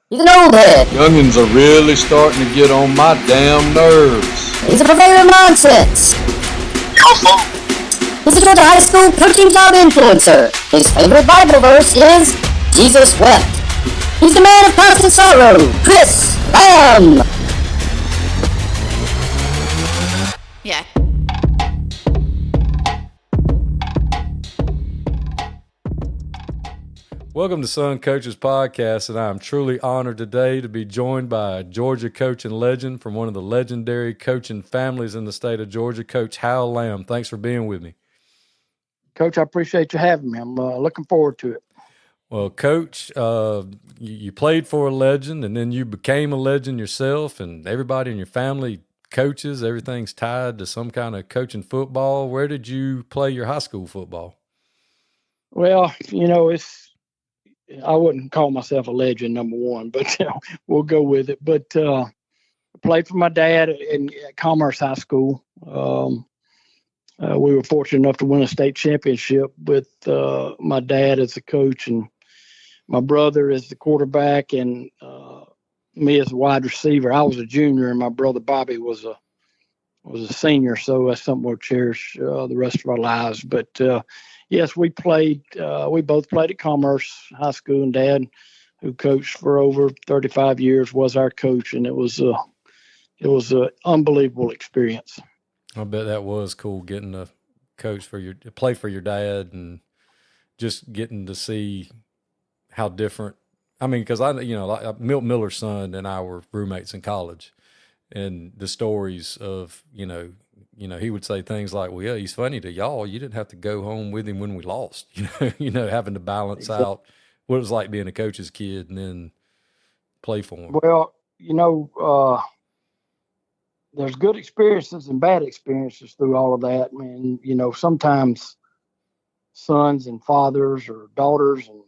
He's an old head. Youngins are really starting to get on my damn nerves. He's a purveyor of nonsense. He's a Georgia high school coaching job influencer. His favorite Bible verse is Jesus wept. He's the man of constant sorrow, Chris Lamb. Yeah. Welcome to Son Coaches Podcast, and I'm truly honored today to be joined by a Georgia coaching legend from one of the legendary coaching families in the state of Georgia, Coach Hal Lamb. Thanks for being with me. Coach, I appreciate you having me. I'm looking forward to it. Well, Coach, you played for a legend, and then you became a legend yourself, and everybody in your family coaches. Everything's tied to some kind of coaching football. Where did you play your high school football? Well, I wouldn't call myself a legend, number one, but we'll go with it. But I played for my dad at Commerce High School. We were fortunate enough to win a state championship with my dad as the coach and my brother as the quarterback and me as a wide receiver. I was a junior and my brother Bobby was a senior, so that's something we'll cherish the rest of our lives. But yes, we both played at Commerce High School, and Dad, who coached for over 35 years, was our coach, and it was an unbelievable experience. I bet that was cool getting to play for your dad, and just getting to see how different. I mean, because like Milt Miller's son and I were roommates in college, and the stories of he would say things like, "Well, yeah, he's funny to y'all. You didn't have to go home with him when we lost." Having to balance out what it was like being a coach's kid and then play for him. Well, there's good experiences and bad experiences through all of that. I mean, sometimes sons and fathers or daughters and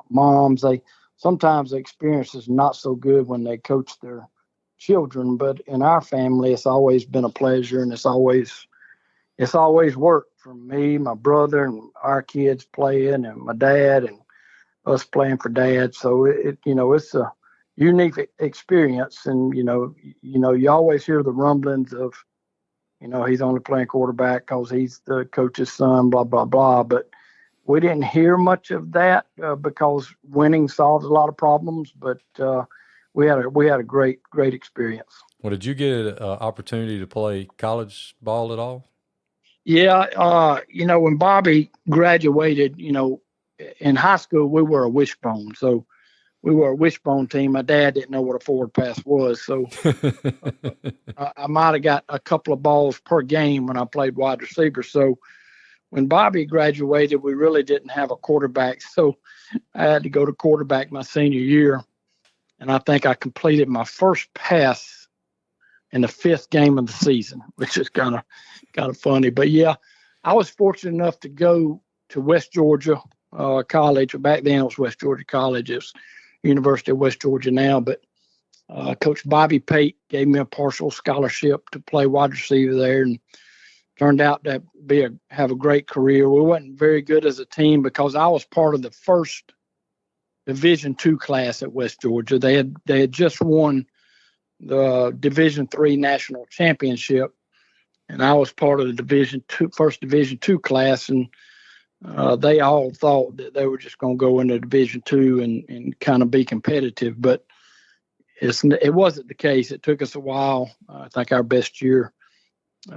moms, sometimes the experience is not so good when they coach their children, but in our family, it's always been a pleasure, and it's always worked for me, my brother, and our kids playing, and my dad, and us playing for Dad. So it's a unique experience, and you always hear the rumblings of, he's only playing quarterback because he's the coach's son, blah blah blah. But we didn't hear much of that because winning solves a lot of problems. But we had a great experience. Well, did you get an opportunity to play college ball at all? Yeah, when Bobby graduated, in high school we were a wishbone, so we were a wishbone team. My dad didn't know what a forward pass was, so I might have got a couple of balls per game when I played wide receiver. So when Bobby graduated, we really didn't have a quarterback, so I had to go to quarterback my senior year. And I think I completed my first pass in the fifth game of the season, which is kind of funny. But yeah, I was fortunate enough to go to West Georgia College. Back then it was West Georgia College. It's University of West Georgia now. But Coach Bobby Pate gave me a partial scholarship to play wide receiver there, and turned out to have a great career. We wasn't very good as a team because I was part of the first Division II class at West Georgia. They had just won the Division III national championship, and I was part of the first Division II class, and they all thought that they were just going to go into Division II and kind of be competitive, but it wasn't the case. It took us a while. I think our best year,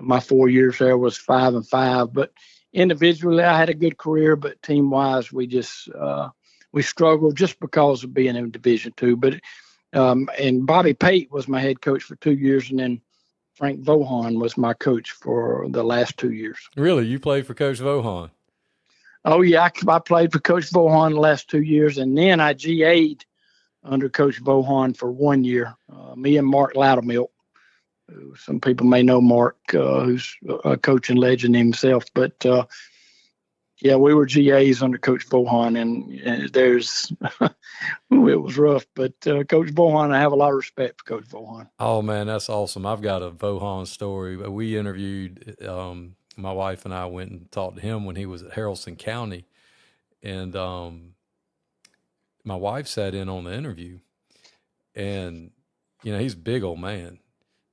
my 4 years there, was 5-5. But individually, I had a good career, but team-wise, we struggled just because of being in Division II. But and Bobby Pate was my head coach for 2 years, and then Frank Vohan was my coach for the last 2 years. Really? You played for Coach Vohan? Oh, yeah. I played for Coach Vohan the last 2 years, and then I GA'd under Coach Vohan for 1 year. Me and Mark Loudermilk. Some people may know Mark, who's a coaching legend himself, but yeah, we were GAs under Coach Vohan, and there's it was rough. But Coach Vohan, I have a lot of respect for Coach Vohan. Oh man, that's awesome! I've got a Vohan story. We interviewed. My wife and I went and talked to him when he was at Haralson County, and my wife sat in on the interview, and he's a big old man,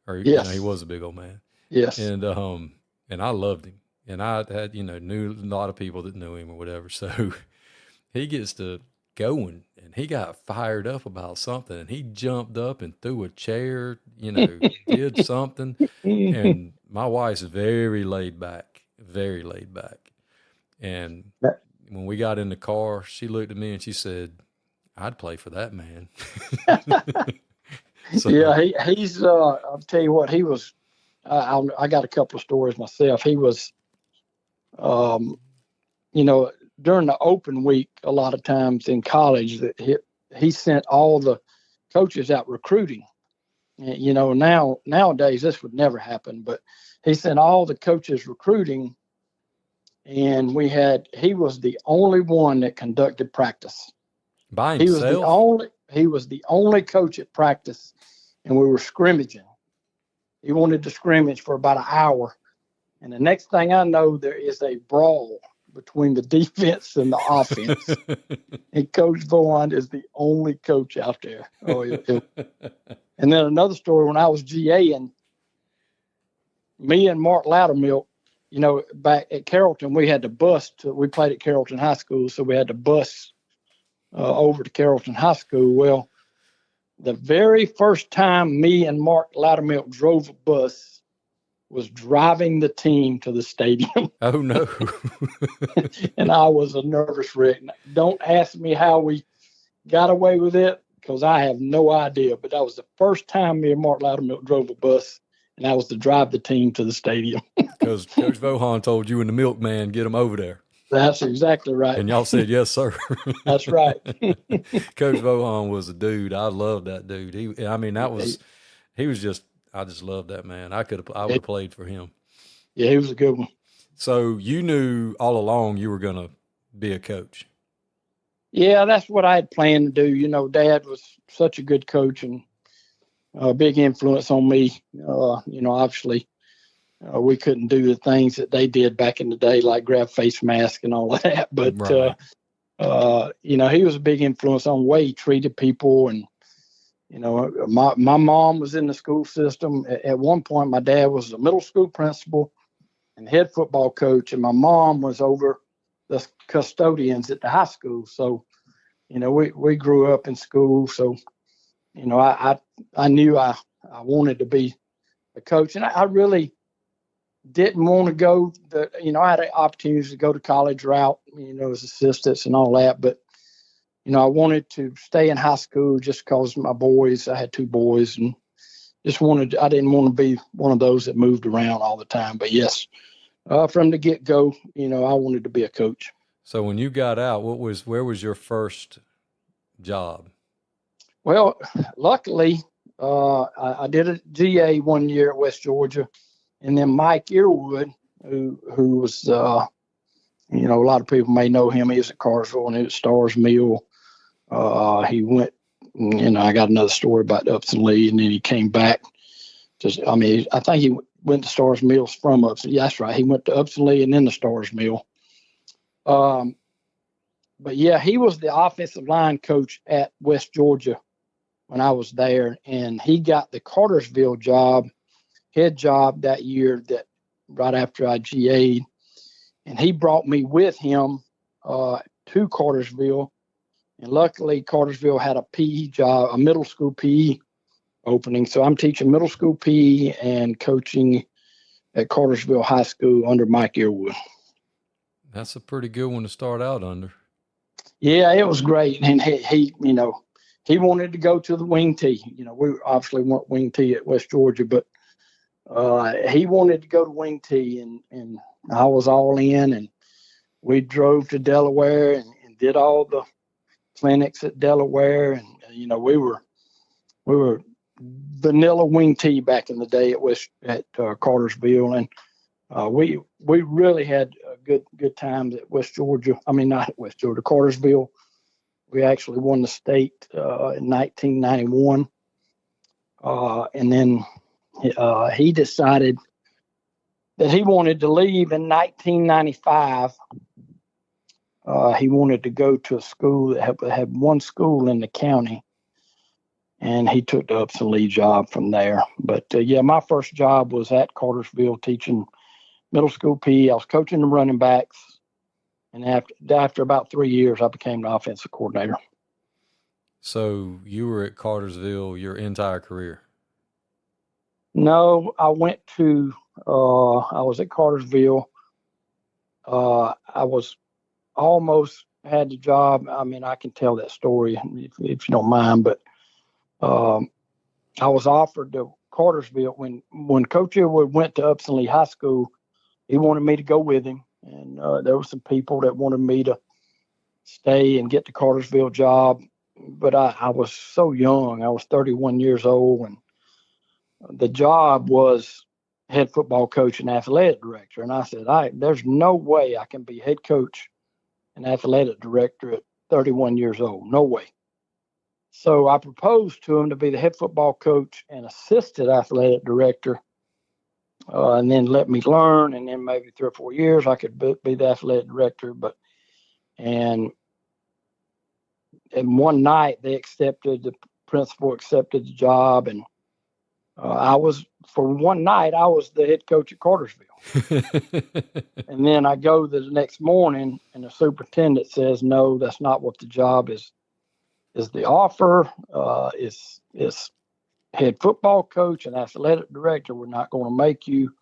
or Yes. he was a big old man. Yes. And I loved him, and I had knew a lot of people that knew him or whatever. So he gets to going, and he got fired up about something, and he jumped up and threw a chair, did something. And my wife's very laid back, and when we got in the car, she looked at me and she said, "I'd play for that man." So, yeah, he's. I'll tell you what, he was. I got a couple of stories myself. He was, during the open week, a lot of times in college, that he sent all the coaches out recruiting. Nowadays this would never happen, but he sent all the coaches recruiting, and he was the only one that conducted practice. by He was himself? the only coach at practice, and we were scrimmaging. He wanted to scrimmage for about an hour, and the next thing I know, there is a brawl between the defense and the offense. And Coach Vaughan is the only coach out there. And then another story, when I was GAing, me and Mark Loudermilk, back at Carrollton, we had to bus we played at Carrollton High School, so we had to bus over to Carrollton High School. Well, the very first time me and Mark Loudermilk drove a bus was driving the team to the stadium. Oh, no. And I was a nervous wreck. Don't ask me how we got away with it, because I have no idea. But that was the first time me and Mark Loudermilk drove a bus, and that was to drive the team to the stadium. Because Coach Vaughan told you and the milkman, get him over there. That's exactly right. And y'all said, yes, sir. That's right. Coach Vaughan was a dude. I loved that dude. I just loved that man. I would have played for him. Yeah, he was a good one. So you knew all along you were going to be a coach. Yeah, that's what I had planned to do. Dad was such a good coach and a big influence on me. Obviously, we couldn't do the things that they did back in the day, like grab face mask and all of that. But, right. he was a big influence on the way he treated people. And, my mom was in the school system. At one point, my dad was a middle school principal and head football coach, and my mom was over the custodians at the high school. So, we grew up in school. So, I knew I wanted to be a coach, and I really didn't want to go I had opportunities to go to college route, as assistants and all that. But, I wanted to stay in high school just because my boys, I had two boys, and I didn't want to be one of those that moved around all the time. But yes, from the get-go, I wanted to be a coach. So when you got out, where was your first job? Well, luckily, I did a GA 1 year at West Georgia, and then Mike Earwood, who was, a lot of people may know him. He was at Carsville and he was at Stars Mill. He went, I got another story about Upson Lee, and then he came back. I think he went to Stars Mills from Upson. Yeah, that's right. He went to Upson Lee and then to Stars Mill. But yeah, he was the offensive line coach at West Georgia when I was there, and he got the Cartersville head job that year, that right after I GA'd, and he brought me with him to Cartersville. And luckily, Cartersville had a PE job, a middle school PE opening. So I'm teaching middle school PE and coaching at Cartersville High School under Mike Earwood. That's a pretty good one to start out under. Yeah, it was great. And he wanted to go to the wing T. We obviously weren't wing T at West Georgia, but he wanted to go to wing T, and I was all in, and we drove to Delaware and did all the clinics at Delaware. And, we were vanilla wing T back in the day at Cartersville. And we really had good times at West Georgia. I mean, not at West Georgia, Cartersville. We actually won the state in 1991. And then he decided that he wanted to leave in 1995. He wanted to go to a school that had one school in the county. and he took the Upson Lee job from there. But yeah, my first job was at Cartersville teaching middle school PE. I was coaching the running backs, and after about 3 years, I became the offensive coordinator. So you were at Cartersville your entire career? No, I was at Cartersville. I was almost had the job. I mean, I can tell that story if you don't mind, but I was offered to Cartersville when Coach Elwood went to Upson Lee High School. He wanted me to go with him, and there were some people that wanted me to stay and get the Cartersville job. But I was so young. I was 31 years old, and the job was head football coach and athletic director. And I said, there's no way I can be head coach and athletic director at 31 years old. No way. So I proposed to him to be the head football coach and assistant athletic director, and then let me learn. And then maybe 3 or 4 years I could be the athletic director. And one night the principal accepted the job, and for one night I was the head coach at Cartersville. And then I go the next morning, and the superintendent says, "No, that's not what the job is. Is the offer is head football coach and athletic director. We're not going to make you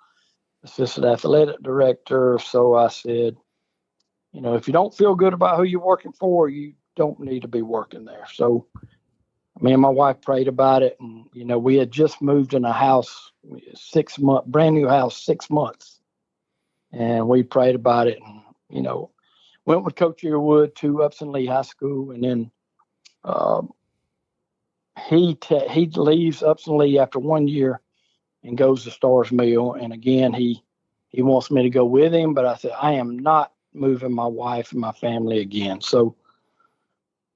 assistant athletic director." So I said, if you don't feel good about who you're working for, you don't need to be working there. So me and my wife prayed about it, and we had just moved in a house, 6 month, brand new house, 6 months, and we prayed about it, and went with Coach Earwood to Upson Lee High School, and then he leaves Upson Lee after 1 year and goes to Stars Mill, and again he wants me to go with him, but I said I am not moving my wife and my family again. So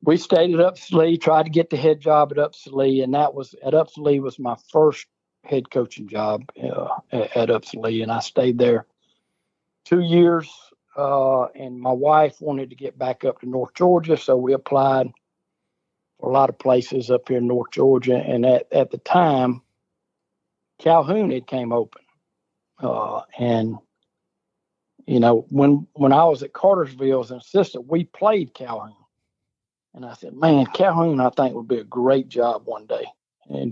we stayed at Upson Lee, tried to get the head job at Upson Lee, and that was at Upson Lee was my first head coaching job at Upson Lee, and I stayed there 2 years. And my wife wanted to get back up to North Georgia, so we applied for a lot of places up here in North Georgia. And at the time, Calhoun had came open, and when I was at Cartersville as an assistant, we played Calhoun. And I said, man, Calhoun, I think would be a great job one day. And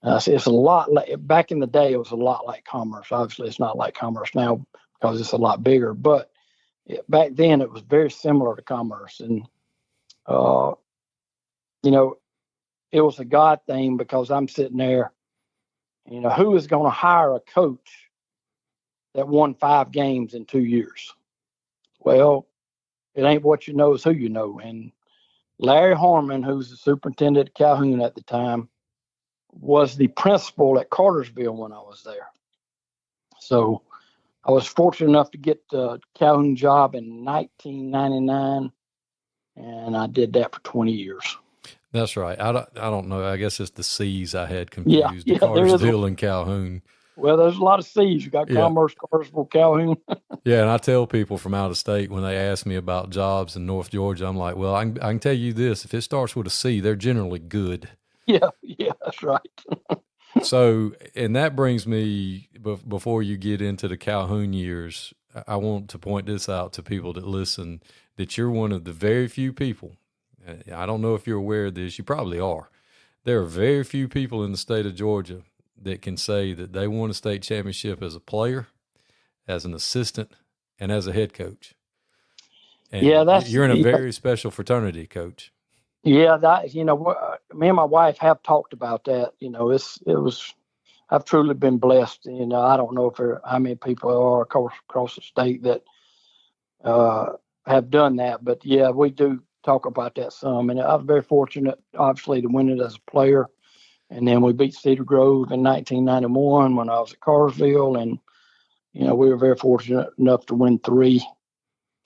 I said, it's a lot like, back in the day, it was a lot like Commerce. Obviously, it's not like Commerce now because it's a lot bigger. But back then, it was very similar to Commerce. And, it was a God thing because I'm sitting there, who is going to hire a coach that won 5 games in 2 years? Well, it ain't what you know, it's who you know. And Larry Harmon, who's the superintendent at Calhoun at the time, was the principal at Cartersville when I was there. So I was fortunate enough to get the Calhoun job in 1999, and I did that for 20 years. That's right. I don't know. I guess it's the C's I had confused. Yeah, Cartersville and Calhoun. Well, there's a lot of C's. You got Commerce, Cartersville, Calhoun. Yeah, and I tell people from out of state when they ask me about jobs in North Georgia, I'm like, well, I can tell you this. If it starts with a C, they're generally good. Yeah, that's right. So, and that brings me, before you get into the Calhoun years, I want to point this out to people that listen, that you're one of the very few people. I don't know if you're aware of this. You probably are. There are very few people in the state of Georgia that can say that they won a state championship as a player, as an assistant, and as a head coach. And you're in a very special fraternity, Coach. Yeah, me and my wife have talked about that. I've truly been blessed. I don't know how many people are across the state that have done that, but yeah, we do talk about that some. And I was very fortunate, obviously, to win it as a player. And then we beat Cedar Grove in 1991 when I was at Cartersville, and we were very fortunate enough to win 3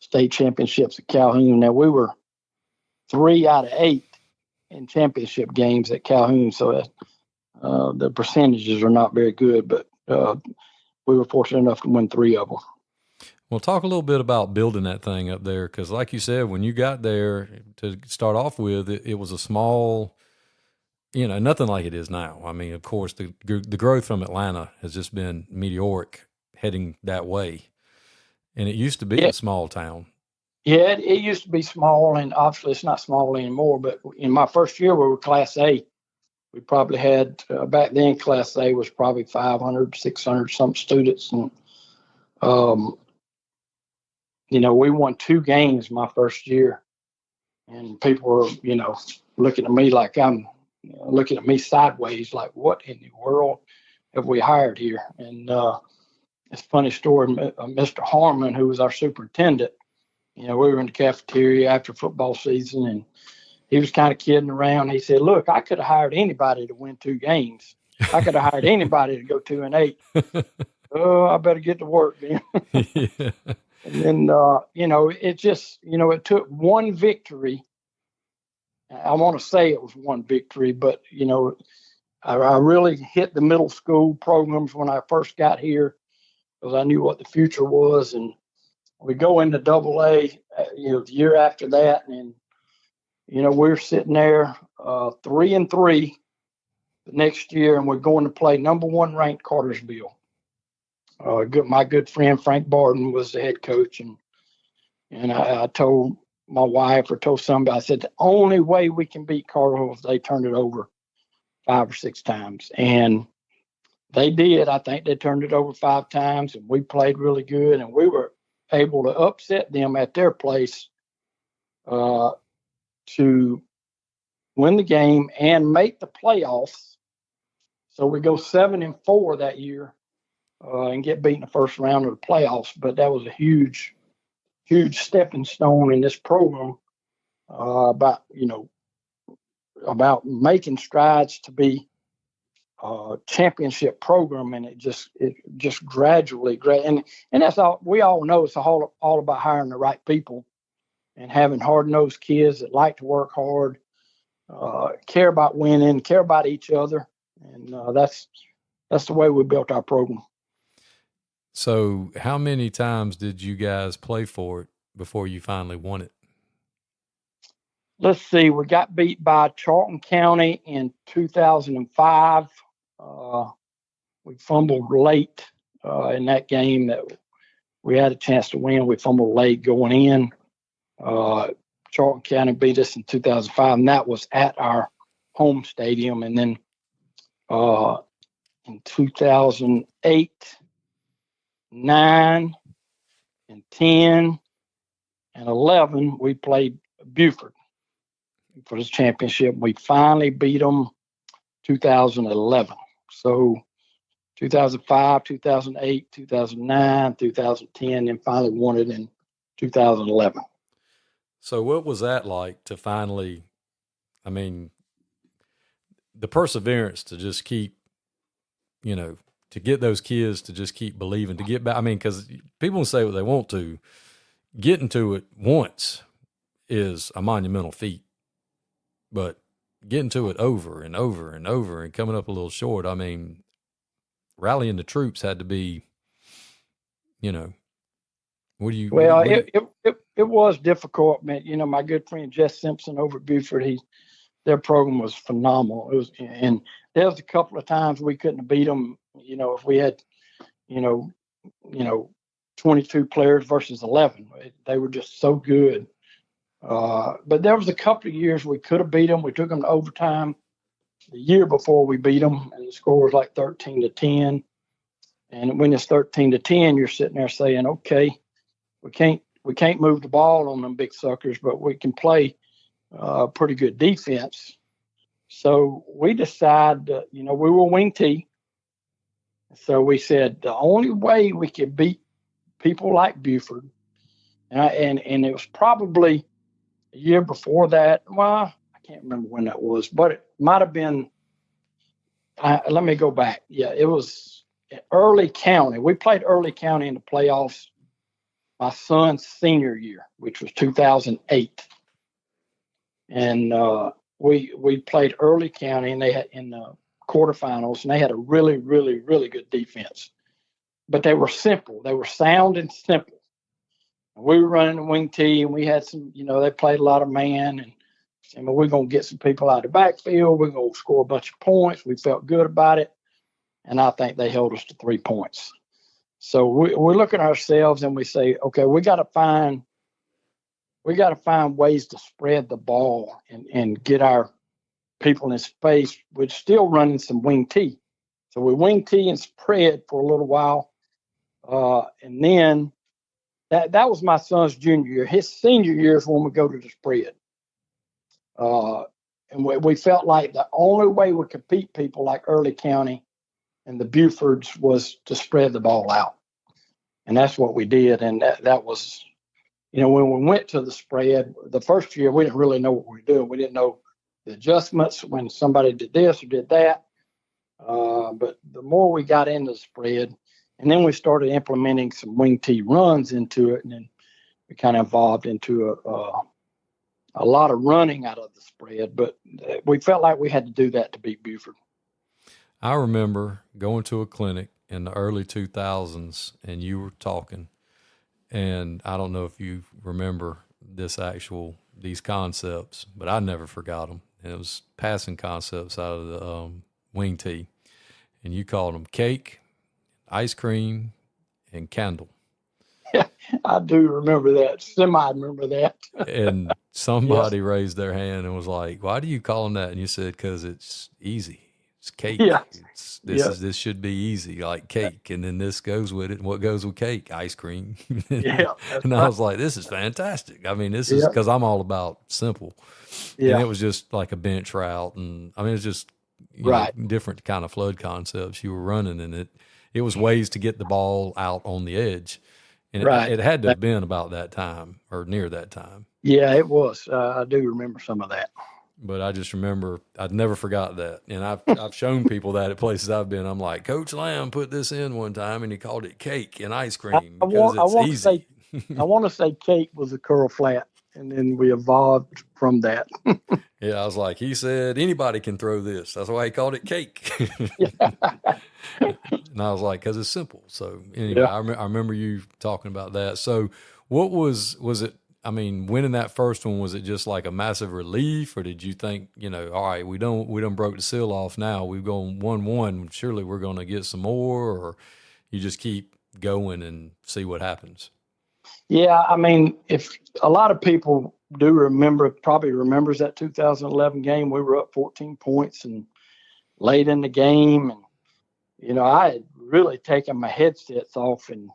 state championships at Calhoun. Now we were 3 out of 8 in championship games at Calhoun, so the percentages are not very good, but we were fortunate enough to win 3 of them. Well, talk a little bit about building that thing up there, because like you said, when you got there to start off with, it was a small nothing like it is now. I mean, of course, the growth from Atlanta has just been meteoric, heading that way. And it used to be Yeah. a small town. Yeah, it used to be small, and obviously it's not small anymore. But in my first year, we were Class A. We probably had, back then, Class A was probably 500, 600 some students. And, we won 2 games my first year. And people were, looking at me like I'm looking at me sideways, like, what in the world have we hired here? And it's a funny story. Mr. Harmon, who was our superintendent, we were in the cafeteria after football season, and he was kind of kidding around. He said, "Look, I could have hired anybody to win 2 games. I could have hired anybody to go 2-8. Oh, I better get to work then." Yeah. And then, it just, it took one victory. I want to say it was one victory, but, I really hit the middle school programs when I first got here because I knew what the future was. And we go into AA, the year after that. And, we're sitting there 3-3 the next year, and we're going to play number 1 ranked Cartersville. My good friend Frank Barden was the head coach, and I told my wife or told somebody, I said, the only way we can beat Cartersville is they turned it over 5 or 6 times. And they did. I think they turned it over 5 times, and we played really good, and we were able to upset them at their place to win the game and make the playoffs. So we go 7-4 that year and get beat in the first round of the playoffs. But that was a huge stepping stone in this program about making strides to be a championship program. And it just gradually, and that's all we all know. It's all about hiring the right people and having hard-nosed kids that like to work hard, care about winning, care about each other. And that's the way we built our program. So how many times did you guys play for it before you finally won it? Let's see. We got beat by Charlton County in 2005. We fumbled late in that game that we had a chance to win. We fumbled late going in. Charlton County beat us in 2005, and that was at our home stadium. And then in 2008, 9, and 10, and 11, we played Buford for this championship. We finally beat them 2011. So 2005, 2008, 2009, 2010, and finally won it in 2011. So what was that like to finally, the perseverance to just keep, to get those kids to just keep believing, to get back. Because people say what they want to. Getting to it once is a monumental feat. But getting to it over and over and over and coming up a little short, rallying the troops had to be, what do you... Well, it was difficult, man. My good friend Jess Simpson over at Buford, their program was phenomenal. It was, and there was a couple of times we couldn't have beat them. If we had, 22 players versus 11, they were just so good. But there was a couple of years we could have beat them. We took them to overtime the year before we beat them, and the score was like 13-10. And when it's 13-10, you're sitting there saying, okay, we can't move the ball on them big suckers, but we can play pretty good defense. So we decided, we were wing T. So we said the only way we could beat people like Buford, and it was probably a year before that. Well, I can't remember when that was, but it might have been. Let me go back. Yeah, it was Early County. We played Early County in the playoffs my son's senior year, which was 2008. And we played Early County, and they had in the quarterfinals, and they had a really, really, really good defense. But they were simple. They were sound and simple. And we were running the wing T, and we had some, they played a lot of man. And I mean, we're going to get some people out of the backfield. We're going to score a bunch of points. We felt good about it. And I think they held us to 3 points. So we look at ourselves and we say, okay, we got to find ways to spread the ball and get our people in space. We're still running some wing T. So we wing T and spread for a little while. And then that was my son's junior year. His senior year is when we go to the spread. And we felt like the only way we could beat people like Early County and the Bufords was to spread the ball out. And that's what we did. And that was, when we went to the spread, the first year, we didn't really know what we were doing. We didn't know the adjustments when somebody did this or did that. But the more we got into the spread, and then we started implementing some wing T runs into it, and then we kind of evolved into a lot of running out of the spread. But we felt like we had to do that to beat Buford. I remember going to a clinic in the early 2000s, and you were talking, and I don't know if you remember these concepts, but I never forgot them. And it was passing concepts out of the wing T, and you called them cake, ice cream, and candle. Yeah, I do remember that. Semi-remember that. And somebody raised their hand and was like, "Why do you call them that?" And you said, "Because it's easy. It's cake. Yeah. This should be easy, like cake, and then this goes with it. And what goes with cake? Ice cream." Yeah. And I was like, "This is fantastic. I mean, this is because I'm all about simple." Yeah. And it was just like a bench route, and I mean, it's just different kind of flood concepts you were running, and it was ways to get the ball out on the edge, and it had to have been about that time or near that time. Yeah, it was. I do remember some of that. But I just remember I'd never forgot that, and I've shown people that at places I've been. I'm like, Coach Lamb put this in one time, and he called it cake and ice cream because it's easy. I want to say cake was a curl flat, and then we evolved from that. Yeah, I was like, he said anybody can throw this. That's why he called it cake. And I was like, because it's simple. So anyway, I remember you talking about that. So what was it? I mean, winning that first one, was it just like a massive relief, or did you think, all right, we don't broke the seal off now, we've gone 1-1, surely we're going to get some more, or you just keep going and see what happens? Yeah, I mean, if a lot of people probably remembers that 2011 game, we were up 14 points and late in the game, and I had really taken my headsets off, and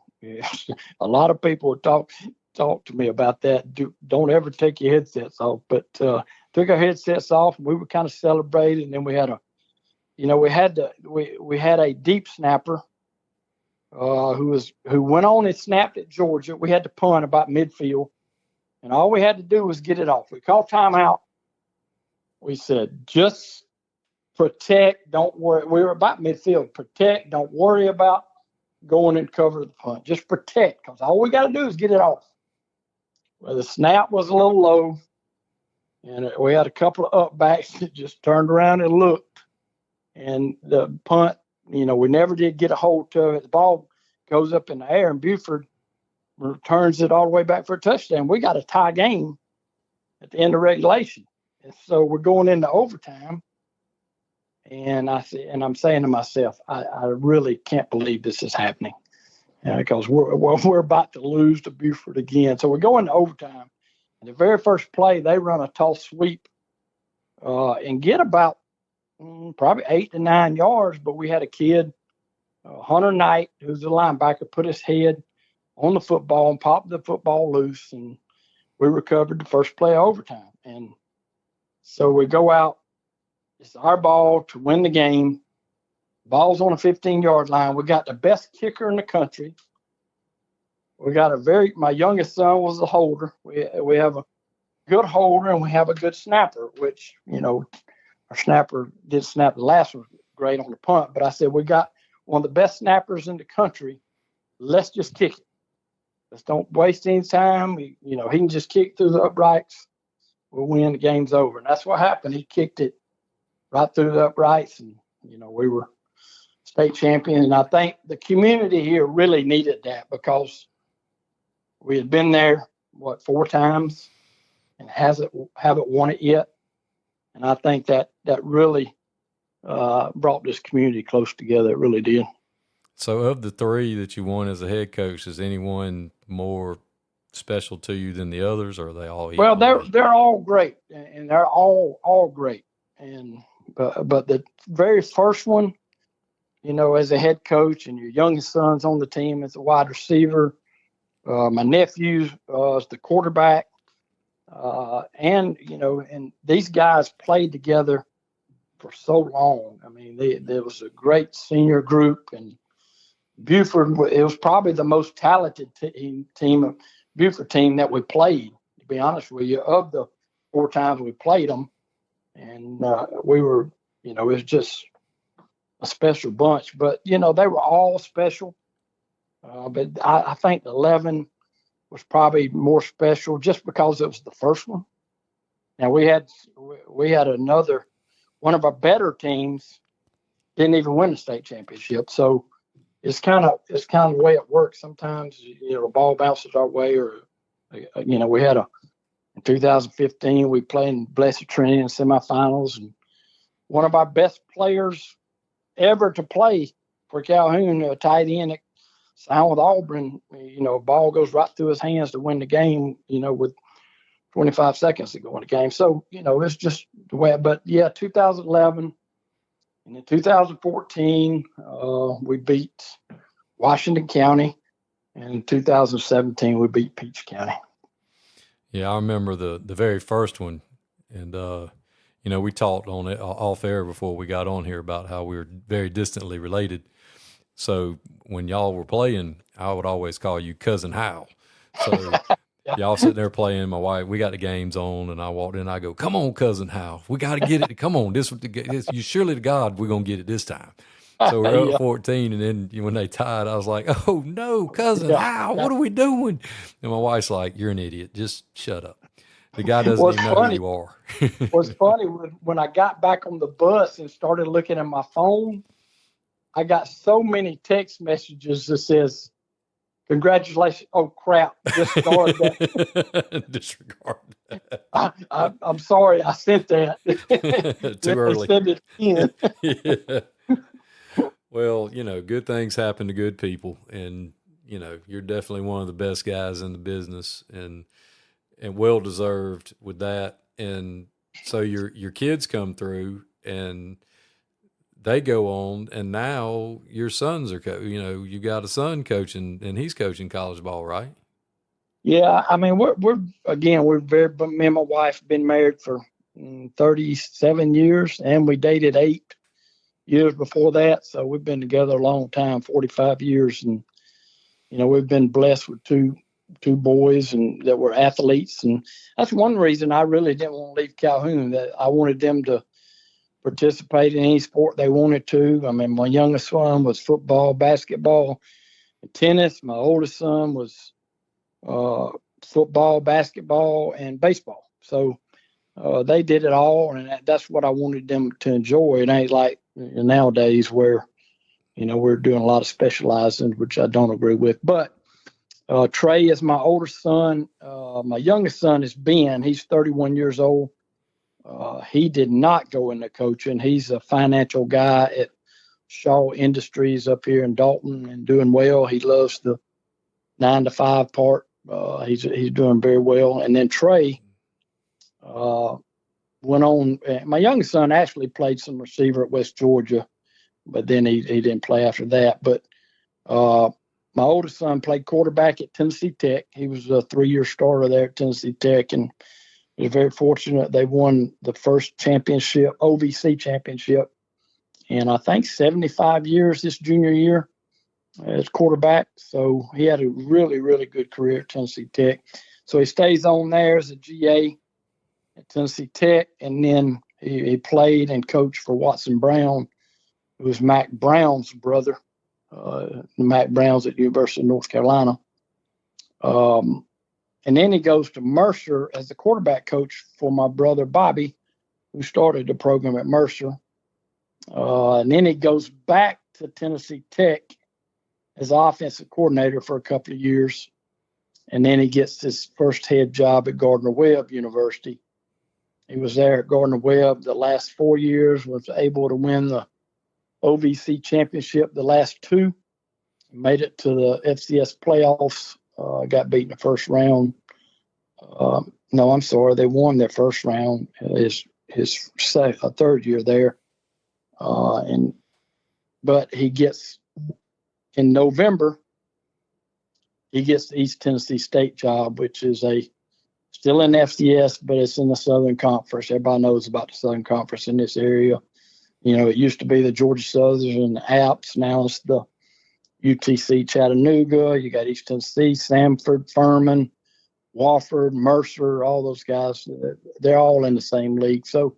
a lot of people talk to me about that. Don't ever take your headsets off. But took our headsets off, and we were kind of celebrating. And then we had we had a deep snapper who went on and snapped at Georgia. We had to punt about midfield, and all we had to do was get it off. We called timeout. We said, just protect, don't worry. We were about midfield. Protect, don't worry about going and cover the punt. Just protect, because all we got to do is get it off. Well, the snap was a little low, and we had a couple of upbacks that just turned around and looked. And the punt, we never did get a hold to it. The ball goes up in the air, and Buford returns it all the way back for a touchdown. We got a tie game at the end of regulation. And so we're going into overtime. And I'm saying to myself, I really can't believe this is happening. Because we're about to lose to Buford again. So we go into overtime. And the very first play, they run a toss sweep and get about probably 8 to 9 yards. But we had a kid, Hunter Knight, who's a linebacker, put his head on the football and popped the football loose. And we recovered the first play of overtime. And so we go out. It's our ball to win the game. Ball's on a 15-yard line. We got the best kicker in the country. We got my youngest son was a holder. We have a good holder, and we have a good snapper, which, our snapper did snap. The last one was great on the punt. But I said, we got one of the best snappers in the country. Let's just kick it. Let's don't waste any time. He can just kick through the uprights. We'll win. The game's over. And that's what happened. He kicked it right through the uprights, and, we were state champion. And I think the community here really needed that, because we had been there, 4 times, and haven't won it yet. And I think that really brought this community close together. It really did. So, of the three that you won as a head coach, is anyone more special to you than the others, or are they all Well, equal? they're all great, and they're all great. And but the very first one, as a head coach, and your youngest son's on the team as a wide receiver. My nephew is the quarterback, and these guys played together for so long. I mean, there was a great senior group, and Buford. It was probably the most talented team, Buford team that we played. To be honest with you, of the 4 times we played them, and we were, it was just a special bunch. But they were all special. But I think the 11 was probably more special just because it was the first one. And we had another one of our better teams didn't even win the state championship. So it's kind of the way it works. Sometimes the ball bounces our way, or we had in 2015 we played in Blessed Trinity in semifinals, and one of our best players ever to play for Calhoun, a tight end, signed with Auburn. Ball goes right through his hands to win the game. With 25 seconds to go in the game. So it's just the way. But yeah, 2011. And in 2014, we beat Washington County. And in 2017, we beat Peach County. Yeah, I remember the very first one. And, we talked on it off air before we got on here about how we were very distantly related. So when y'all were playing, I would always call you Cousin Hal. So y'all sitting there playing, my wife, we got the games on, and I walked in, I go, come on, Cousin Hal, we got to get it. Come on, this you surely to God, we're going to get it this time. So we're up 14, and then when they tied, I was like, oh no, Cousin Hal, what are we doing? And my wife's like, you're an idiot. Just shut up. The guy doesn't even know who you are. What's funny, when I got back on the bus and started looking at my phone, I got so many text messages that says, congratulations. Oh, crap. Disregard that. Disregard that. I'm sorry. I sent that. Too early. Send it in. Yeah. Well, good things happen to good people. And, you're definitely one of the best guys in the business, and well-deserved with that. And so your kids come through, and they go on, and now your sons are, you got a son coaching, and he's coaching college ball, right? Yeah, I mean, we're very. Me and my wife have been married for 37 years, and we dated 8 years before that. So we've been together a long time, 45 years, and we've been blessed with two boys, and that were athletes, and that's one reason I really didn't want to leave Calhoun. That I wanted them to participate in any sport they wanted to. I mean, my youngest son was football, basketball, and tennis. My oldest son was football, basketball, and baseball. So they did it all, and that's what I wanted them to enjoy. It ain't like nowadays where we're doing a lot of specializing, which I don't agree with. But Trey is my older son. My youngest son is Ben. He's 31 years old. He did not go into coaching. He's a financial guy at Shaw Industries up here in Dalton, and doing well. He loves the 9-to-5 part. He's doing very well. And then Trey went on. My youngest son actually played some receiver at West Georgia, but then he didn't play after that. But my oldest son played quarterback at Tennessee Tech. He was a 3-year starter there at Tennessee Tech, and he was very fortunate. They won the first championship, OVC championship, in I think 75 years this junior year as quarterback. So he had a really, really good career at Tennessee Tech. So he stays on there as a GA at Tennessee Tech, and then he played and coached for Watson Brown, who was Mac Brown's brother. Mac Brown's at the University of North Carolina. And then he goes to Mercer as the quarterback coach for my brother Bobby, who started the program at Mercer. And then he goes back to Tennessee Tech as offensive coordinator for a couple of years. And then he gets his first head job at Gardner-Webb University. He was there at Gardner Webb the last 4 years, was able to win the OVC championship the last two, made it to the FCS playoffs, got beat in the first round. No, I'm sorry, they won their first round. His third year there, but he gets in November. He gets the East Tennessee State job, which is still in FCS, but it's in the Southern Conference. Everybody knows about the Southern Conference in this area. You know, it used to be the Georgia Southern and the Apps. Now it's the UTC Chattanooga. You got East Tennessee, Samford, Furman, Wofford, Mercer, all those guys. They're all in the same league. So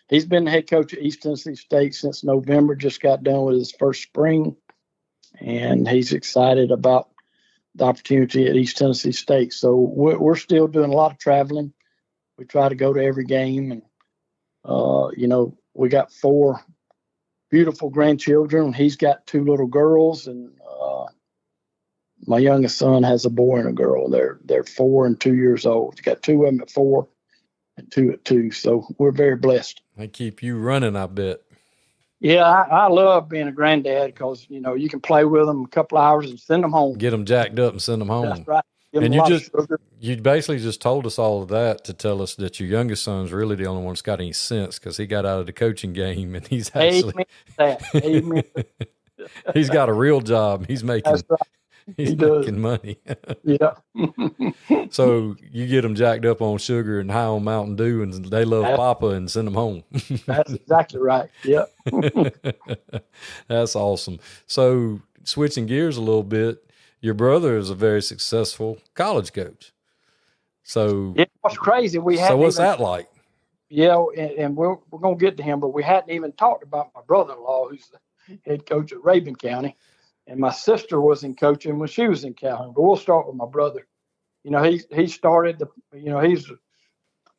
he's been the head coach at East Tennessee State since November, just got done with his first spring, and he's excited about the opportunity at East Tennessee State. So we're still doing a lot of traveling. We try to go to every game, and you know, we got 4 beautiful grandchildren. He's got 2 little girls, and my youngest son has a boy and a girl. They're 4 and 2 years old. He's got 2 of them at 4 and 2 at 2. So we're very blessed. They keep you running, I bet. Yeah, I love being a granddad because, you know, you can play with them a couple hours and send them home. Get them jacked up and send them home. That's right. Give And them a lot of sugar. you basically just told us all of that to tell us that your youngest son's really the only one that's got any sense, because he got out of the coaching game and he's actually Amen to that. Amen. he's got a real job. He's making That's right. he's making money. Yeah. So you get them jacked up on sugar and high on Mountain Dew, and they love Papa, and send them home. That's exactly right. Yeah. That's awesome. So switching gears a little bit, your brother is a very successful college coach. So It was crazy. So what's that like? Yeah, and we're going to get to him, but we hadn't even talked about my brother-in-law, who's the head coach at Rabun County. And my sister was in coaching when she was in Calhoun. But we'll start with my brother. You know, he started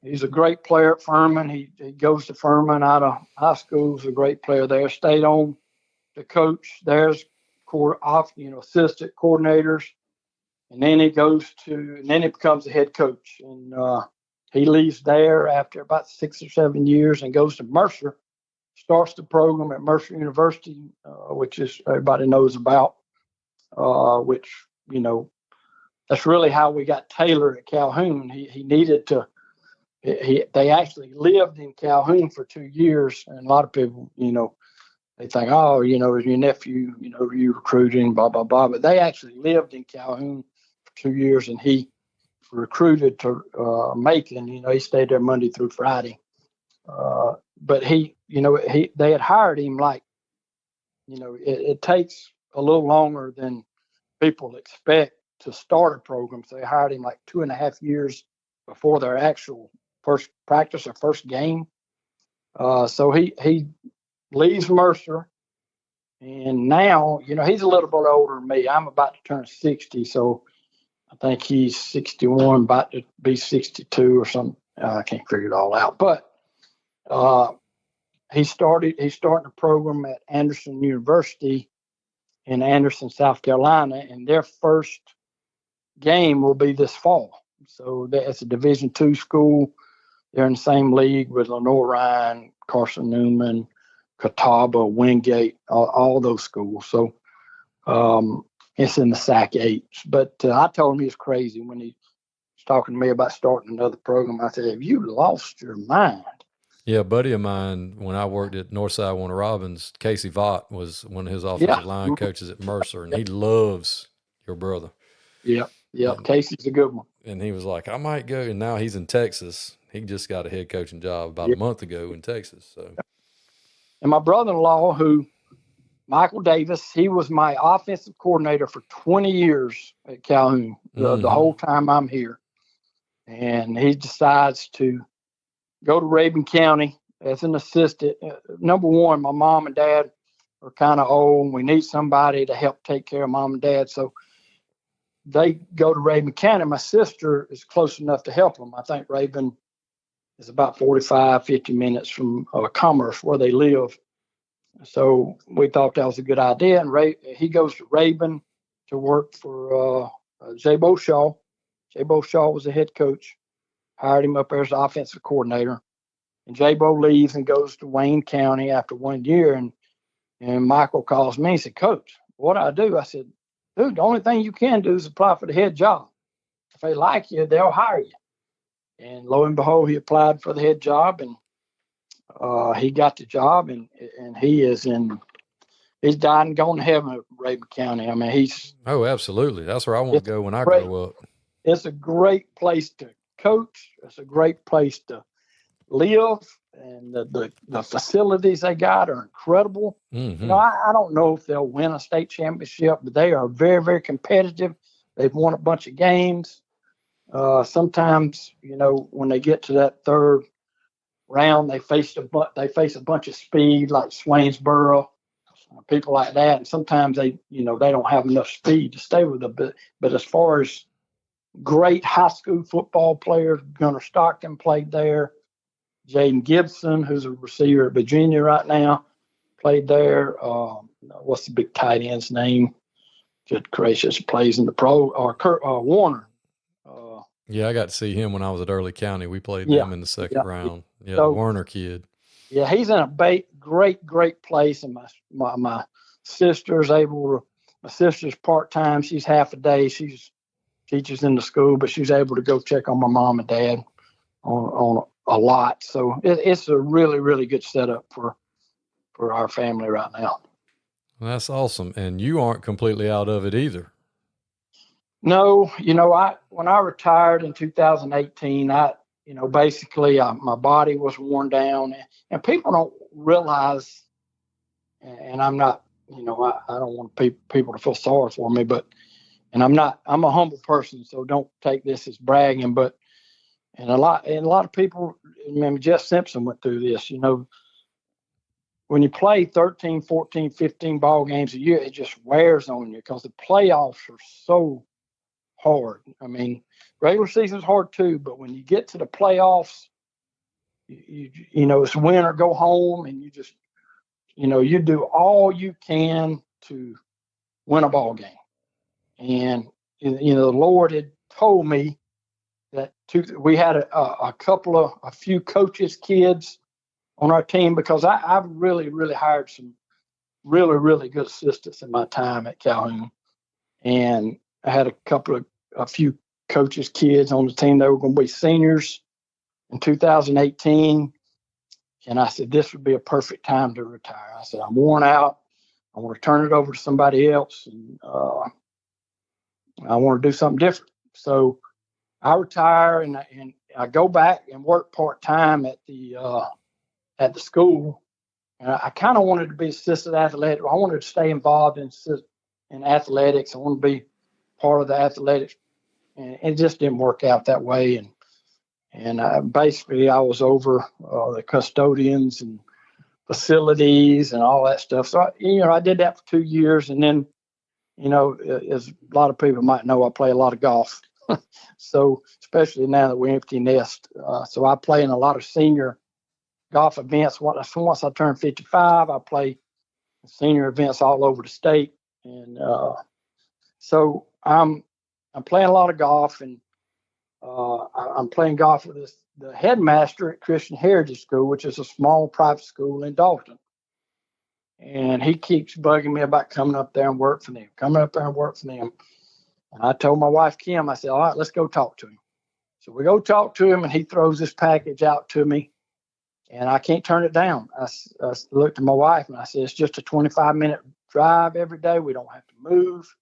he's a great player at Furman. He goes to Furman out of high school. He's a great player there. Stayed on to coach. There's assistant coordinators. And then he becomes the head coach. And he leaves there after about 6 or 7 years and goes to Mercer. Starts the program at Mercer University, which is everybody knows about, which, you know, that's really how we got Taylor at Calhoun. He needed to, they actually lived in Calhoun for 2 years. And a lot of people, you know, they think, oh, you know, your nephew, you know, you recruiting, blah, blah, blah. But they actually lived in Calhoun for 2 years, and he recruited to Macon. You know, he stayed there Monday through Friday. But they had hired him like, you know, it takes a little longer than people expect to start a program. So they hired him like 2.5 years before their actual first practice or first game. So he leaves Mercer, and now, you know, he's a little bit older than me. I'm about to turn 60, so I think he's 61, about to be 62 or something. I can't figure it all out, but he's starting a program at Anderson University in Anderson, South Carolina, and their first game will be this fall. So that's a Division II school. They're in the same league with Lenore Ryan, Carson Newman, Catawba, Wingate, all those schools. So it's in the SAC 8. But I told him he was crazy when he was talking to me about starting another program. I said, have you lost your mind? Yeah, a buddy of mine, when I worked at Northside Warner Robins, Casey Vaught was one of his offensive line coaches at Mercer, and he loves your brother. Yeah, Casey's a good one. And he was like, I might go. And now he's in Texas. He just got a head coaching job about a month ago in Texas. So, and my brother-in-law, Michael Davis, he was my offensive coordinator for 20 years at Calhoun, the whole time I'm here. And he decides to go to Rabun County as an assistant. Number one, my mom and dad are kind of old. We need somebody to help take care of mom and dad. So they go to Rabun County. My sister is close enough to help them. I think Rabun is about 45, 50 minutes from Commerce, where they live. So we thought that was a good idea. And he goes to Rabun to work for Jay Beaushaw. Jay Beaushaw was the head coach. Hired him up there as the offensive coordinator. And J-Bo leaves and goes to Wayne County after 1 year. And Michael calls me and said, Coach, what do I do? I said, dude, the only thing you can do is apply for the head job. If they like you, they'll hire you. And lo and behold, he applied for the head job, and he got the job, and he's died and gone to heaven at Raven County. I mean, Oh, absolutely. That's where I want to go when I grow up. It's a great place to coach. It's a great place to live, and the facilities they got are incredible. Mm-hmm. You know, I don't know if they'll win a state championship, but they are very, very competitive. They've won a bunch of games. Sometimes, you know, when they get to that third round, they face a bunch of speed like Swainsboro, people like that, and sometimes they don't have enough speed to stay with them. But as far as great high school football players, Gunnar Stockton played there. Jaden Gibson, who's a receiver at Virginia right now, played there. What's the big tight end's name? Good gracious, plays in the pro. Or Kurt Warner. Yeah, I got to see him when I was at Early County. We played them in the second round. Yeah, so, the Warner kid. Yeah, he's in a great place. And my sister's my sister's part-time. She's half a day. She's teaches in the school, but she's able to go check on my mom and dad on a lot. So it's a really, really good setup for our family right now. That's awesome. And you aren't completely out of it either. No, when I retired in 2018, basically my body was worn down, and people don't realize, and I'm not, I don't want people to feel sorry for me, and I'm a humble person, so don't take this as bragging, and a lot of people, remember Jeff Simpson went through this, when you play 13, 14, 15 ball games a year, it just wears on you because the playoffs are so hard. I mean, regular season's hard too, but when you get to the playoffs, it's win or go home, and you just, you do all you can to win a ball game. And, the Lord had told me that we had a few coaches' kids on our team, because I've really, really hired some really, really good assistants in my time at Calhoun. And I had a few coaches' kids on the team that were going to be seniors in 2018. And I said, this would be a perfect time to retire. I said, I'm worn out. I want to turn it over to somebody else. And I want to do something different. So I retire, and I go back and work part-time at the school. And I kind of wanted to be assistant athletic. I wanted to stay involved in athletics. I want to be part of the athletics, and it just didn't work out that way. And basically I was over the custodians and facilities and all that stuff. So I did that for 2 years, and then as a lot of people might know, I play a lot of golf. So especially now that we're empty nest, so I play in a lot of senior golf events. Once I turn 55, I play senior events all over the state, and so I'm playing a lot of golf, and I'm playing golf with the headmaster at Christian Heritage School, which is a small private school in Dalton. And he keeps bugging me about coming up there and work for them. And I told my wife, Kim, I said, all right, let's go talk to him. So we go talk to him, and he throws this package out to me, and I can't turn it down. I looked at my wife, and I said, it's just a 25-minute drive every day. We don't have to move.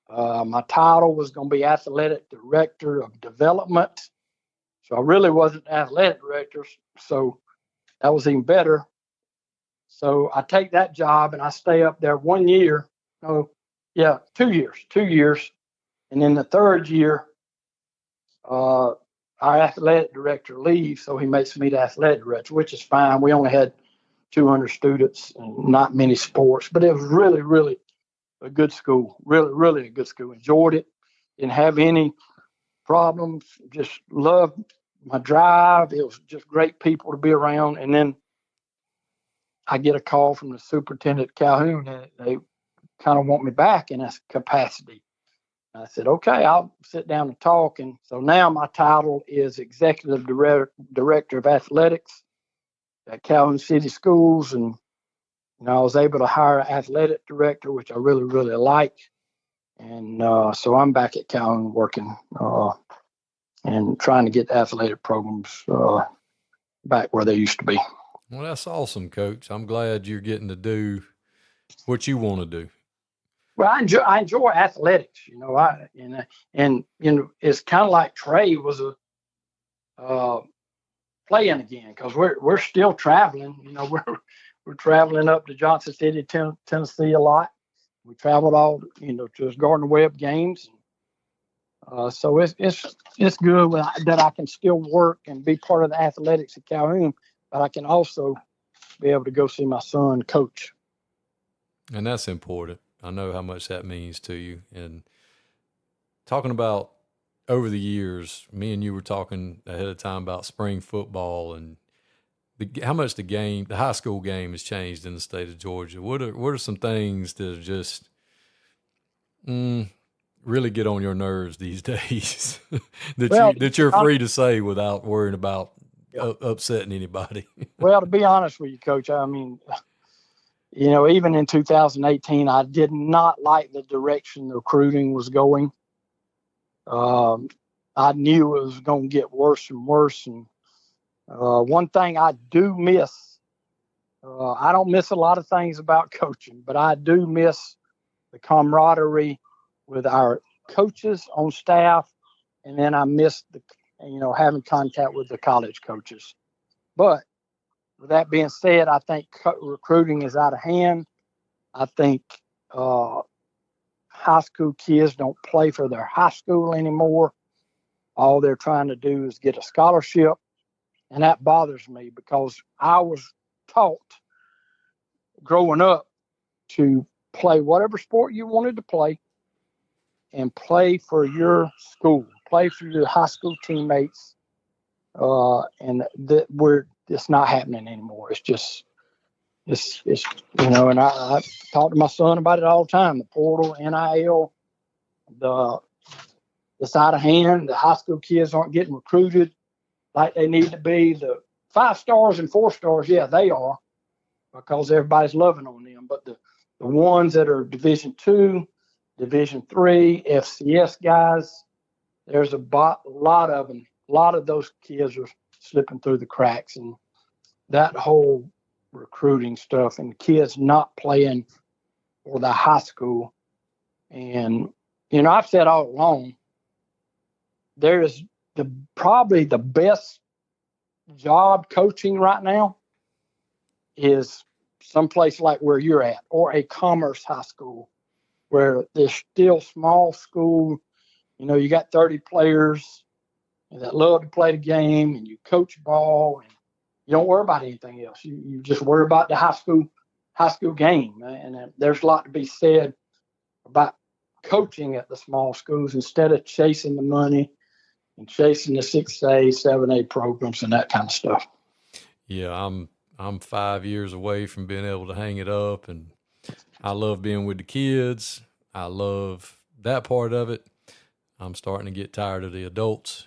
My title was going to be athletic director of development. So I really wasn't athletic director. So that was even better. So I take that job, and I stay up there 1 year. 2 years. And then the third year, our athletic director leaves. So he makes me the athletic director, which is fine. We only had 200 students and not many sports, but it was really, really a good school. Really, really a good school. Enjoyed it. Didn't have any problems. Just loved my drive. It was just great people to be around. And then I get a call from the superintendent at Calhoun, and they kind of want me back in that capacity. I said, okay, I'll sit down and talk. And so now my title is executive director of athletics. at Calhoun City Schools, and I was able to hire an athletic director, which I really, really like. And so I'm back at Calhoun working and trying to get the athletic programs back where they used to be. Well, that's awesome, Coach. I'm glad you're getting to do what you want to do. Well, I enjoy athletics. And it's kind of like Trey was playing again, because we're still traveling. We're traveling up to Johnson City, Tennessee a lot. We traveled all to his Gardner Webb games. So it's good that I can still work and be part of the athletics at Calhoun, but I can also be able to go see my son coach. And that's important. I know how much that means to you. And talking about over the years, me and you were talking ahead of time about spring football and how much the high school game has changed in the state of Georgia. What are some things that are just really get on your nerves these days that you're free to say without worrying about upsetting anybody? Well, to be honest with you, Coach, I mean, even in 2018, I did not like the direction the recruiting was going. I knew it was going to get worse and worse. And one thing I do miss, I don't miss a lot of things about coaching, but I do miss the camaraderie with our coaches on staff. And then I miss having contact with the college coaches. But with that being said, I think recruiting is out of hand. I think high school kids don't play for their high school anymore. All they're trying to do is get a scholarship. And that bothers me, because I was taught growing up to play whatever sport you wanted to play and play for your school, play for your high school teammates. And it's not happening anymore. It's and I talk to my son about it all the time. The portal, NIL, it's out of hand. The high school kids aren't getting recruited like they need to be. The 5 stars and 4 stars, yeah, they are, because everybody's loving on them. But the ones that are Division II, Division III, FCS guys, there's a lot of them. A lot of those kids are slipping through the cracks, and that whole recruiting stuff and kids not playing for the high school. And, I've said all along, there is probably the best job coaching right now is someplace like where you're at, or a commerce high school, where there's still small school. You got 30 players that love to play the game, and you coach ball, and you don't worry about anything else. You just worry about the high school game. And there's a lot to be said about coaching at the small schools instead of chasing the money and chasing the 6A, 7A programs and that kind of stuff. Yeah, I'm 5 years away from being able to hang it up, and I love being with the kids. I love that part of it. I'm starting to get tired of the adults.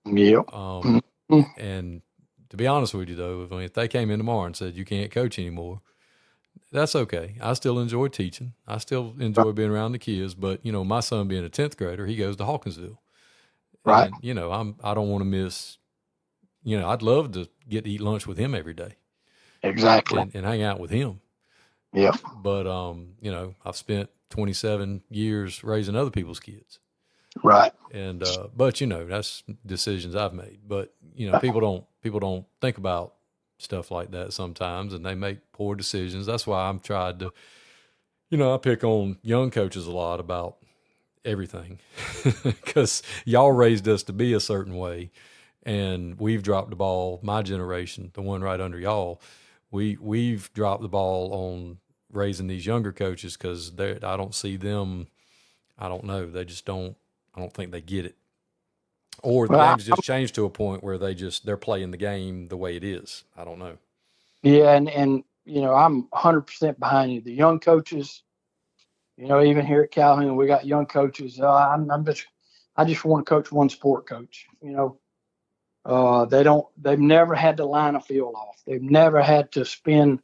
Yep. And to be honest with you, though, if they came in tomorrow and said you can't coach anymore, that's okay. I still enjoy teaching. I still enjoy being around the kids. But my son being a 10th grader, he goes to Hawkinsville. Right. And, I don't want to miss. I'd love to get to eat lunch with him every day. Exactly. And hang out with him. Yeah. But I've spent 27 years raising other people's kids. Right. And but that's decisions I've made. But people don't think about stuff like that sometimes, and they make poor decisions. That's why I'm tried to, I pick on young coaches a lot about everything, because y'all raised us to be a certain way, and we've dropped the ball. My generation, the one right under y'all, we've dropped the ball on raising these younger coaches, because I don't see them. I don't know. They just don't. I don't think they get it. Or the game's just changed to a point where they're playing the game the way it is. I don't know. Yeah, and I'm 100% behind you. The young coaches, even here at Calhoun, we got young coaches. I just want to coach one sport, coach. They've never had to line a field off. They've never had to spend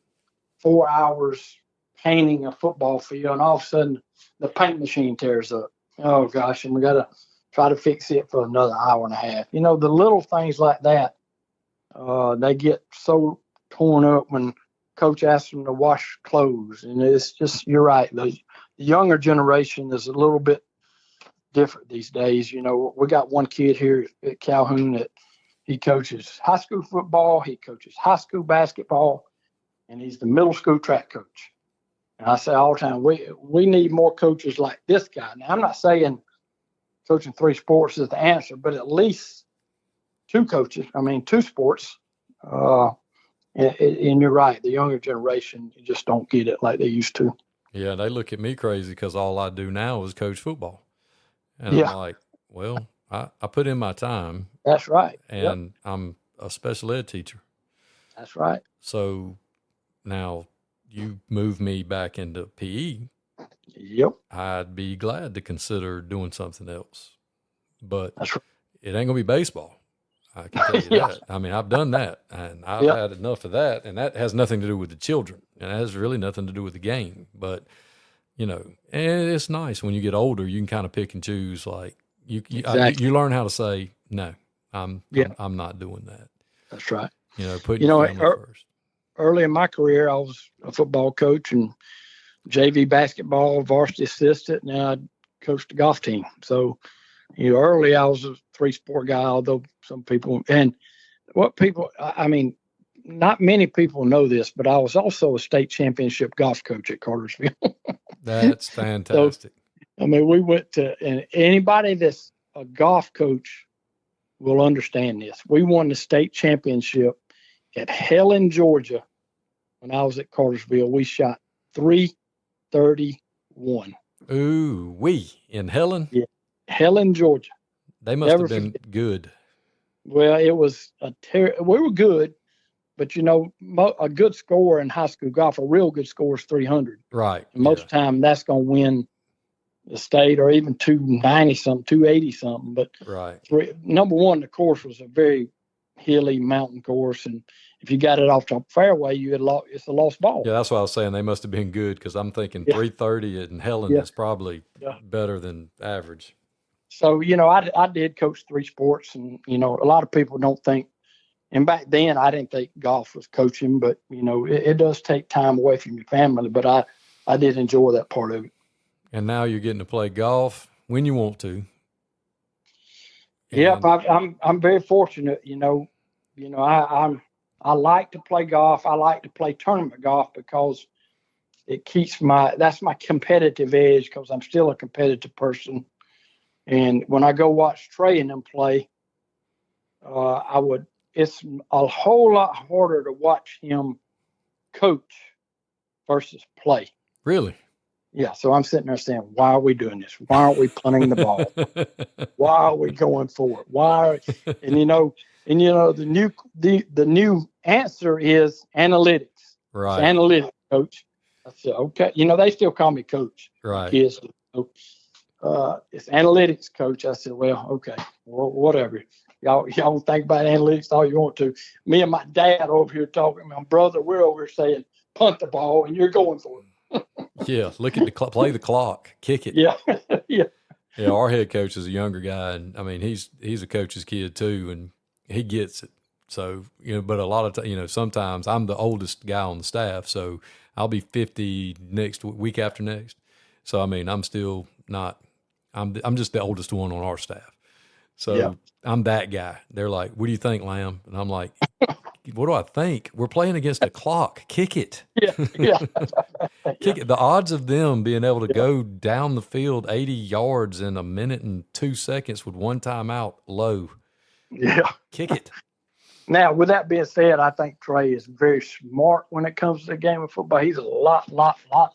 4 hours painting a football field, and all of a sudden the paint machine tears up. Oh gosh, and we got to try to fix it for another hour and a half. The little things like that, they get so torn up when coach asks them to wash clothes. And it's just, you're right. The younger generation is a little bit different these days. We got one kid here at Calhoun that he coaches high school football, he coaches high school basketball, and he's the middle school track coach. And I say all the time, we need more coaches like this guy. Now, I'm not saying coaching 3 sports is the answer, but at least 2 coaches, 2 sports. And you're right, the younger generation just don't get it like they used to. Yeah, they look at me crazy because all I do now is coach football. And I'm like, well, I put in my time. That's right. And I'm a special ed teacher. That's right. So now you move me back into PE. Yep. I'd be glad to consider doing something else. But That's right. It ain't going to be baseball. I can tell you that. I've done that, and I've had enough of that, and that has nothing to do with the children, and it has really nothing to do with the game. But, and it's nice when you get older, you can kind of pick and choose. Like you learn how to say, no, I'm not doing that. That's right. Put your family first. Early in my career, I was a football coach and JV basketball, varsity assistant, and I coached the golf team. So, early I was a 3-sport guy, although some people, and not many people know this, but I was also a state championship golf coach at Cartersville. That's fantastic. So, we went to, and anybody that's a golf coach will understand this. We won the state championship at Helen, Georgia. When I was at Cartersville, we shot 331. Ooh, in Helen? Yeah. Helen, Georgia. They must have been good. Well, it was we were good, but a good score in high school golf, a real good score is 300. Right. And most of the time, that's going to win the state, or even 290 something, 280 something. But right. Number one, the course was a very hilly mountain course, and if you got it off the fairway, it's a lost ball. Yeah, that's what I was saying. They must have been good, because I'm thinking 330 in Helen is probably better than average. So, I did coach 3 sports, and, a lot of people don't think, and back then I didn't think golf was coaching, but, it does take time away from your family, but I did enjoy that part of it. And now you're getting to play golf when you want to. Yep, I'm very fortunate, I like to play golf. I like to play tournament golf because it keeps that's my competitive edge, because I'm still a competitive person. And when I go watch Trey and them play, it's a whole lot harder to watch him coach versus play. Really? Yeah. So I'm sitting there saying, why are we doing this? Why aren't we punting the ball? Why are we going for it? The new answer is analytics. Right. It's analytics, coach. I said, okay. They still call me coach. Right. Kids. So, it's analytics, coach. I said, well, okay, well, whatever. Y'all think about analytics all you want to. Me and my dad over here talking. My brother, we're over here saying, punt the ball, and you're going for it. Yeah, look at play the clock, kick it. Yeah, yeah. Yeah, our head coach is a younger guy, and he's a coach's kid too, and he gets it. So but a lot of sometimes I'm the oldest guy on the staff, so I'll be 50 week after next. So I'm still not. I'm just the oldest one on our staff. So I'm that guy. They're like, "What do you think, Lamb?" And I'm like, "What do I think? We're playing against a clock. Kick it." Yeah. Kick it. The odds of them being able to go down the field 80 yards in a minute and 2 seconds with one timeout, low. Yeah. Kick it. Now, with that being said, I think Trey is very smart when it comes to the game of football. He's a lot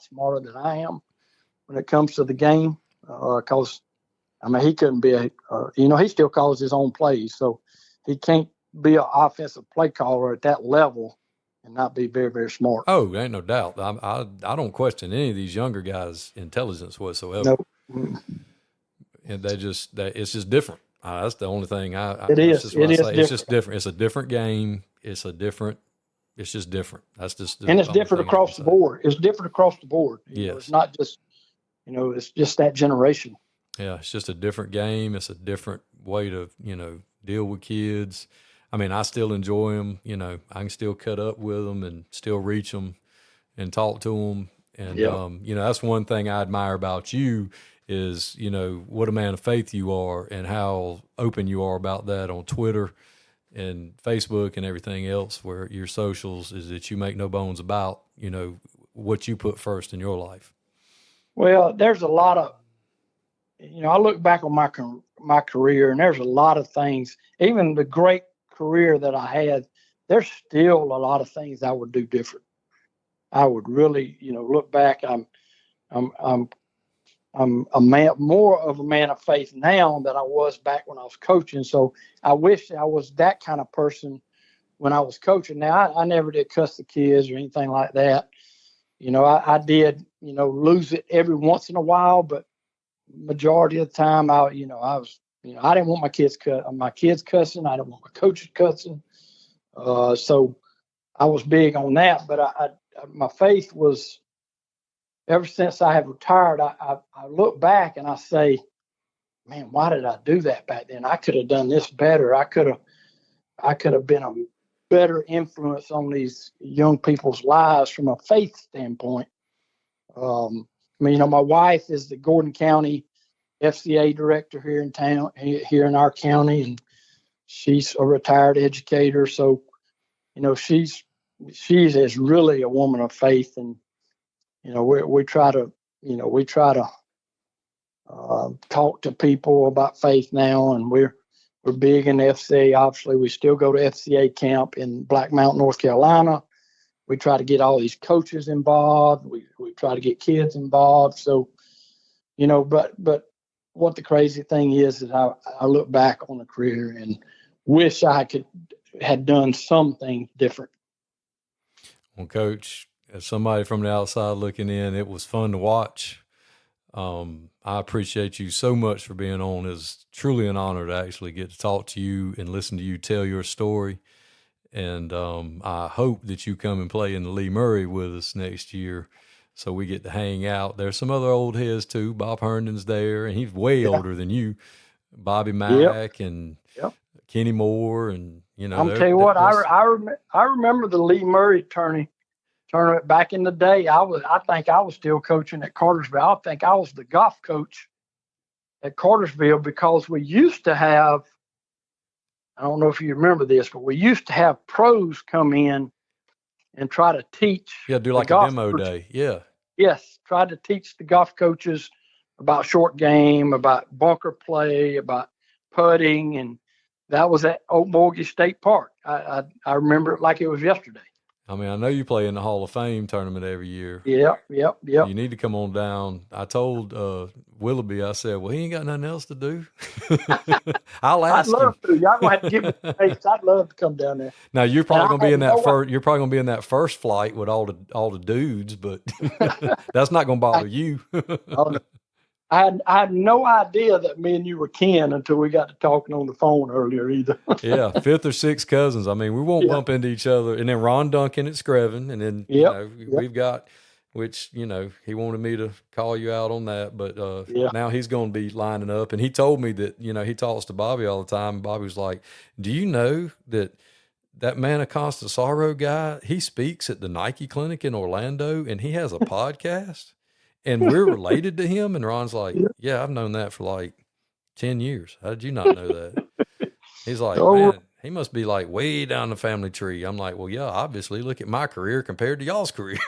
smarter than I am when it comes to the game. Because, he couldn't be he still calls his own plays. So he can't be an offensive play caller at that level and not be very, very smart. Oh, ain't no doubt. I don't question any of these younger guys' intelligence whatsoever. Nope. And it's just different. That's the only thing It is. That's just what It I is say. different. It's just different. It's a different game. It's just different. That's just And it's different across the board. It's different across the board. You know, it's not just, it's just that generation. Yeah, it's just a different game. It's a different way to, deal with kids. I mean, I still enjoy them. I can still cut up with them and still reach them and talk to them. And, that's one thing I admire about you is, what a man of faith you are and how open you are about that on Twitter and Facebook and everything else, where your socials is that you make no bones about, what you put first in your life. Well, there's a lot of, I look back on my career, and there's a lot of things, even the great career that I had, there's still a lot of things I would do different. I would really, look back. I'm a man, more of a man of faith now than I was back when I was coaching. So I wish I was that kind of person when I was coaching. Now I never did cuss the kids or anything like that. I did, lose it every once in a while, but majority of the time I was, I didn't want my kids cussing. I didn't want my coaches cussing. So I was big on that, but my faith was, ever since I have retired, I look back and I say, man, why did I do that back then? I could have done this better. I could have been a better influence on these young people's lives from a faith standpoint. My wife is the Gordon County FCA director here in town, here in our county, and she's a retired educator. So, she's is really a woman of faith, and we try to talk to people about faith now, and we're big in the FCA. Obviously, we still go to FCA camp in Black Mountain, North Carolina. We try to get all these coaches involved. We try to get kids involved. So, but what the crazy thing is I look back on the career and wish I had done something different. Well, Coach, as somebody from the outside looking in, it was fun to watch. I appreciate you so much for being on. It's truly an honor to actually get to talk to you and listen to you tell your story. And I hope that you come and play in the Lee Murray with us next year so we get to hang out. There's some other old heads too. Bob Herndon's there, and he's way older than you. Bobby Mack and Kenny Moore, and I'm tell you what, I remember the Lee Murray tournament back in the day. I think I was still coaching at Cartersville. I think I was the golf coach at Cartersville, because we used to have, I don't know if you remember this, but we used to have pros come in and try to teach. Yeah, do like a demo day. Yeah. Yes, try to teach the golf coaches about short game, about bunker play, about putting, and that was at Oak Mortgage State Park. I remember it like it was yesterday. I mean, I know you play in the Hall of Fame tournament every year. Yep. You need to come on down. I told Willoughby, I said, well, he ain't got nothing else to do. I'll ask him. I'd love to. Y'all gonna have to give me space. I'd love to come down there. Now you're probably gonna be in that first. You're probably gonna be in that first flight with all the dudes, but that's not gonna bother you. I had no idea that me and you were kin until we got to talking on the phone earlier either. Yeah, fifth or sixth cousins. I mean, we won't bump into each other. And then Ron Duncan at Screven, and then we've got, which he wanted me to call you out on that, but now he's going to be lining up. And he told me that he talks to Bobby all the time. And Bobby was like, "Do you know that man of constant sorrow guy? He speaks at the Nike clinic in Orlando, and he has a podcast." And we're related to him. And Ron's like, yeah, I've known that for like 10 years. How did you not know that? He's like, man, he must be like way down the family tree. I'm like, well, yeah, obviously. Look at my career compared to y'all's career.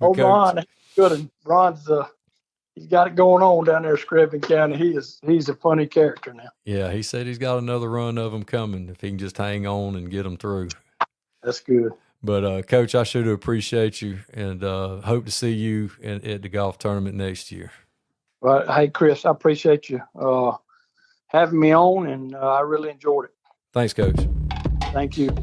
Ron, good. And Ron's he's got it going on down there in Screven County. He's a funny character now. Yeah, he said he's got another run of them coming if he can just hang on and get them through. That's good. But, Coach, I sure do appreciate you, and hope to see you at the golf tournament next year. Well, hey, Chris, I appreciate you having me on, and I really enjoyed it. Thanks, Coach. Thank you.